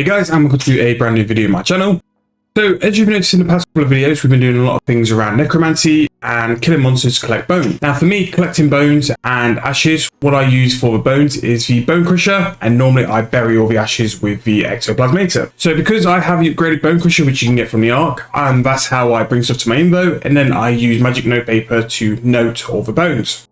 Hey guys, and welcome to a brand new video on my channel. So as you've noticed in the past couple of videos, we've been doing a lot of things around necromancy and killing monsters to collect bones. Now for me, collecting bones and ashes, what I use for the bones is the bone crusher, and normally I bury all the ashes with the ectoplasmator. So because I have the upgraded bone crusher, which you can get from the Ark, and that's how I bring stuff to my info, and then I use magic note paper to note all the bones.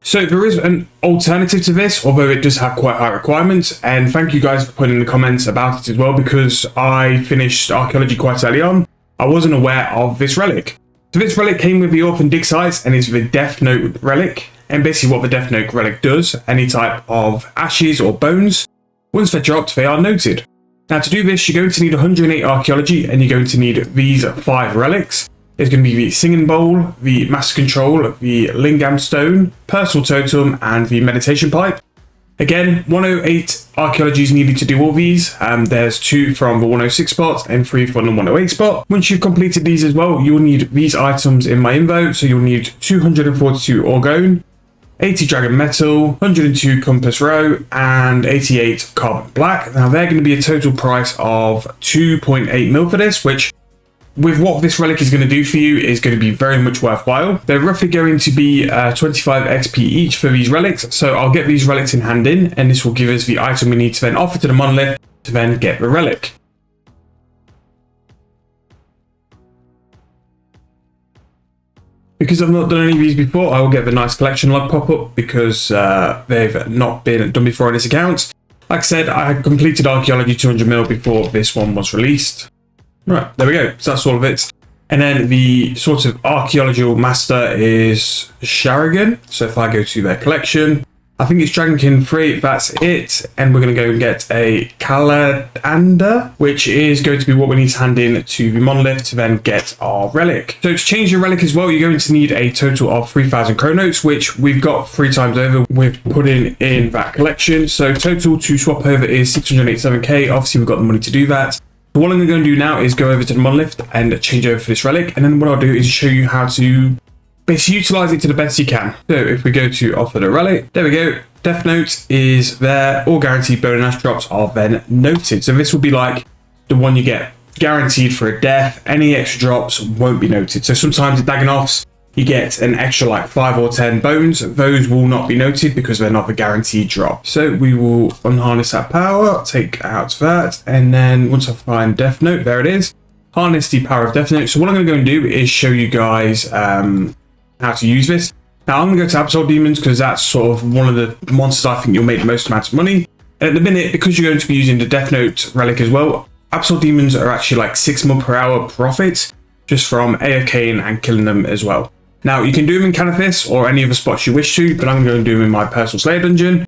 So there is an alternative to this, although it does have quite high requirements, and thank you guys for putting in the comments about it as well, because I finished Archeology quite early on. I wasn't aware of this relic. So this relic came with the Orphan Dig sites and is the Death Note relic, and basically what the Death Note relic does, any type of ashes or bones, once they're dropped, they are noted. Now to do this, you're going to need 108 Archeology, and you're going to need these 5 relics. It's going to be the Singing Bowl, the Master Control, the Lingam Stone, Personal Totem, and the Meditation Pipe. Again, 108 Archeology is needed to do all these. There's 2 from the 106 spot and 3 from the 108 spot. Once you've completed these as well, you'll need these items in my info. So you'll need 242 Orgone, 80 Dragon Metal, 102 Compass Row, and 88 Carbon Black. Now they're going to be a total price of 2.8 mil for this, which with what this relic is going to do for you is going to be very much worthwhile. They're roughly going to be 25 XP each for these relics, so I'll get these relics in hand in, and this will give us the item we need to then offer to the monolith to then get the relic. Because I've not done any of these before, I will get the nice collection log pop up because they've not been done before on this account. Like I said, I had completed Archeology 200 mil before this one was released. Right, there we go. So that's all of it. And then the sort of archaeological master is Sharagan. So if I go to their collection, I think it's Dragonkin 3, that's it. And we're going to go and get a Caladander, which is going to be what we need to hand in to the monolith to then get our relic. So to change your relic as well, you're going to need a total of 3,000 chronotes, which we've got 3 times over. We've put in that collection. So total to swap over is 687k. Obviously, we've got the money to do that. So what I'm going to do now is go over to the monolith and change over for this relic, and then what I'll do is show you how to basically utilize it to the best you can. So if we go to offer the relic, there we go. Death Note is there. All guaranteed bone and ash drops are then noted. So this will be like the one you get guaranteed for a death. Any extra drops won't be noted. So sometimes at Daggenoffs, you get an extra like 5 or 10 bones. Those will not be noted because they're not the guaranteed drop. So we will unharness that power, take out that, and then once I find Death Note, there it is. Harness the power of Death Note. So what I'm going to go and do is show you guys how to use this. Now I'm going to go to Absol Demons because that's sort of one of the monsters I think you'll make the most amount of money. And at the minute, because you're going to be using the Death Note relic as well, Absol Demons are actually like 6 mil per hour profit just from AFKing and killing them as well. Now, you can do them in Canathis or any other spots you wish to, but I'm going to do them in my personal Slayer dungeon.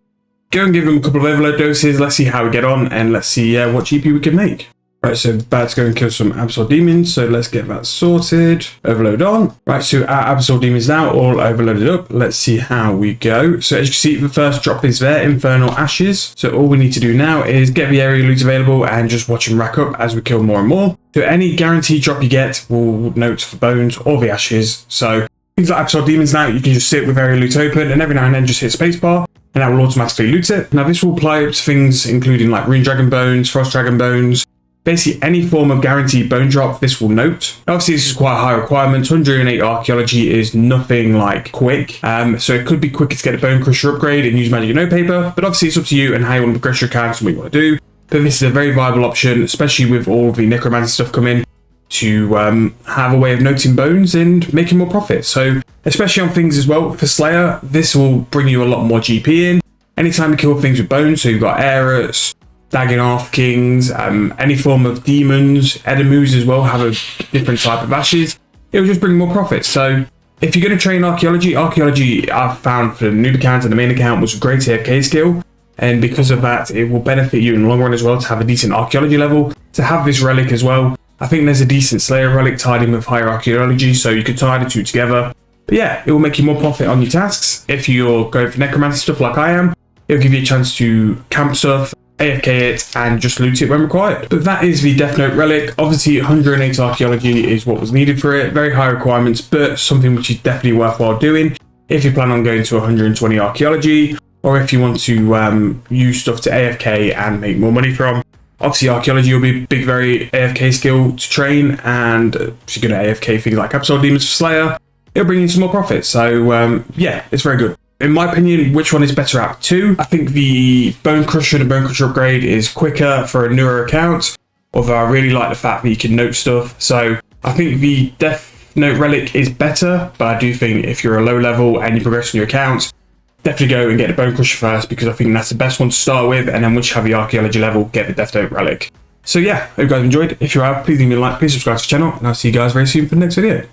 Go and give them a couple of overload doses, let's see how we get on, and let's see what GP we can make. Right, so bad to go and kill some Absol Demons, so let's get that sorted. Overload on. Right, so our Absol Demons now all overloaded up. Let's see how we go. So as you can see, the first drop is there, Infernal Ashes. So all we need to do now is get the area loot available and just watch them rack up as we kill more and more. So any guaranteed drop you get will note for bones or the ashes. So things like Absol Demons now, you can just sit with area loot open and every now and then just hit spacebar and that will automatically loot it. Now this will apply to things including like Rune Dragon Bones, Frost Dragon Bones, basically any form of guaranteed bone drop, this will note. Obviously this is quite a high requirement. 108 Archeology is nothing like quick. So it could be quicker to get a Bone Crusher upgrade and use magic note paper, but obviously it's up to you and how you want to progress your accounts and what you want to do. But this is a very viable option, especially with all the Necromancy stuff coming, to have a way of noting bones and making more profit. So especially on things as well for Slayer, this will bring you a lot more GP in. Anytime you kill things with bones, so you've got Errors, Daggenoff Kings, any form of demons, Edemus as well have a different type of ashes. It will just bring more profit. So if you're going to train Archeology I've found for the noob account and the main account was a great AFK skill. And because of that, it will benefit you in the long run as well to have a decent Archeology level, to have this relic as well. I think there's a decent Slayer relic tied in with higher Archeology, so you could tie the 2 together. But yeah, it will make you more profit on your tasks. If you're going for Necromancy stuff like I am, it'll give you a chance to camp stuff, AFK it, and just loot it when required. But that is the Death Note relic. Obviously 108 Archeology is what was needed for it. Very high requirements, but something which is definitely worthwhile doing if you plan on going to 120 Archeology, or if you want to use stuff to AFK and make more money from. Obviously, Archeology will be a big, very AFK skill to train, and if you're going to AFK things like Absol Demons for Slayer, it'll bring you some more profit. So, yeah, it's very good. In my opinion, which one is better out of two? I think the Bone Crusher and Bone Crusher upgrade is quicker for a newer account, although I really like the fact that you can note stuff. So, I think the Death Note Relic is better, but I do think if you're a low level and you progress in your account, definitely go and get the Bone Crusher first, because I think that's the best one to start with, and then once you have the Archeology level, get the Death Note Relic. So yeah, hope you guys enjoyed. If you have, please leave me a like, please subscribe to the channel, and I'll see you guys very soon for the next video.